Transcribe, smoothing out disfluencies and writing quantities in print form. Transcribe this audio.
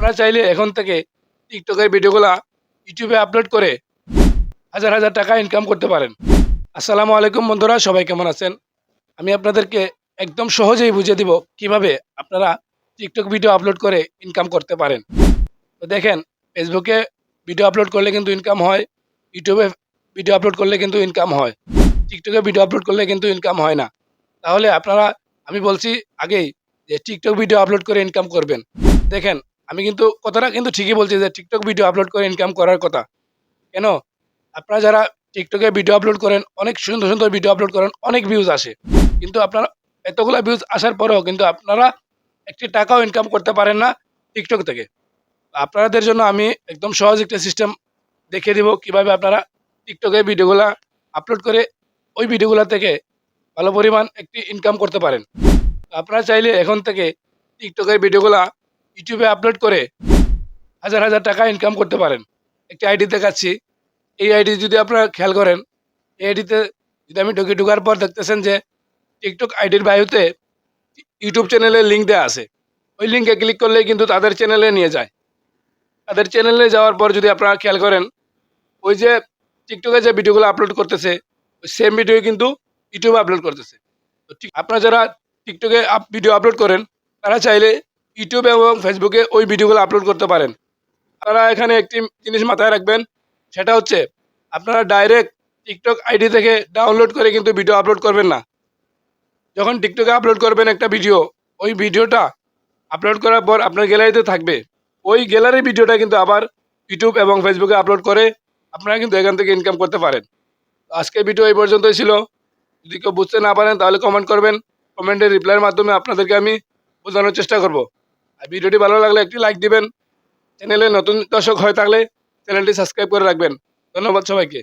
আপনারা চাইলে এখন থেকে টিকটকের ভিডিওগুলা ইউটিউবে আপলোড করে হাজার হাজার টাকা ইনকাম করতে পারেন। আসসালামু আলাইকুম বন্ধুরা, সবাই কেমন আছেন? আমি আপনাদেরকে একদম সহজেই বুঝিয়ে দিব কিভাবে আপনারা টিকটক ভিডিও আপলোড করে ইনকাম করতে পারেন। তো দেখেন, ফেসবুকে ভিডিও আপলোড করলে কিন্তু ইনকাম হয়, ইউটিউবে ভিডিও আপলোড করলে কিন্তু ইনকাম হয়, টিকটকে ভিডিও আপলোড করলে কিন্তু ইনকাম হয় না। তাহলে আপনারা, আমি বলছি আগেই যে টিকটক ভিডিও আপলোড করে ইনকাম করবেন। দেখেন, আমি কিন্তু কথাটা কিন্তু ঠিকই বলছি যে টিকটক ভিডিও আপলোড করে ইনকাম করার কথা। কেন? আপনারা যারা টিকটকে ভিডিও আপলোড করেন, অনেক সুন্দর সুন্দর ভিডিও আপলোড করেন, অনেক ভিউজ আসে। কিন্তু আপনারা এতগুলা ভিউজ আসার পরেও কিন্তু আপনারা একটি টাকাও ইনকাম করতে পারেন না টিকটক থেকে। আপনাদের জন্য আমি একদম সহজ একটা সিস্টেম দেখিয়ে দিব কিভাবে আপনারা টিকটকে ভিডিওগুলা আপলোড করে ওই ভিডিওগুলা থেকে ভালো পরিমাণ একটি ইনকাম করতে পারেন। আপনারা চাইলে এখন থেকে টিকটকের ভিডিওগুলা ইউটিউবে আপলোড করে হাজার হাজার টাকা ইনকাম করতে পারেন। একটি আইডি দেখাচ্ছি। এই আইডি যদি আপনারা খেয়াল করেন, এই আইডিতে যদি আমি ঢোকার পর দেখতেছেন যে টিকটক আইডির বায়োতে ইউটিউব চ্যানেলের লিঙ্ক দেওয়া আছে। ওই লিঙ্কে ক্লিক করলেই কিন্তু তাদের চ্যানেলে নিয়ে যায়। তাদের চ্যানেলে যাওয়ার পর যদি আপনারা খেয়াল করেন, ওই যে টিকটকে যে ভিডিওগুলো আপলোড করতেছে, ওই সেম ভিডিও কিন্তু ইউটিউবে আপলোড করতেছে। তো ঠিক আপনারা যারা টিকটকে ভিডিও আপলোড করেন, তারা চাইলে ইউটিউব এবং ফেসবুকে ওই ভিডিওগুলো আপলোড করতে পারেন। আপনারা এখানে একটি জিনিস মাথায় রাখবেন, সেটা হচ্ছে আপনারা ডাইরেক্ট টিকটক আইডি থেকে ডাউনলোড করে কিন্তু ভিডিও আপলোড করবেন না। যখন টিকটকে আপলোড করবেন একটা ভিডিও, ওই ভিডিওটা আপলোড করার পর আপনার গ্যালারিতে থাকবে। ওই গ্যালারির ভিডিওটা কিন্তু আবার ইউটিউব এবং ফেসবুকে আপলোড করে আপনারা কিন্তু এখান থেকে ইনকাম করতে পারেন। তো আজকের ভিডিও এই পর্যন্তই ছিল। যদি কেউ বুঝতে না পারেন তাহলে কমেন্ট করবেন। কমেন্টের রিপ্লাইয়ের মাধ্যমে আপনাদেরকে আমি বোঝানোর চেষ্টা করব। আর ভিডিওটি ভালো লাগলে একটি লাইক দিবেন। চ্যানেলে নতুন দর্শক হয়ে থাকলে চ্যানেলটি সাবস্ক্রাইব করে রাখবেন। ধন্যবাদ সবাইকে।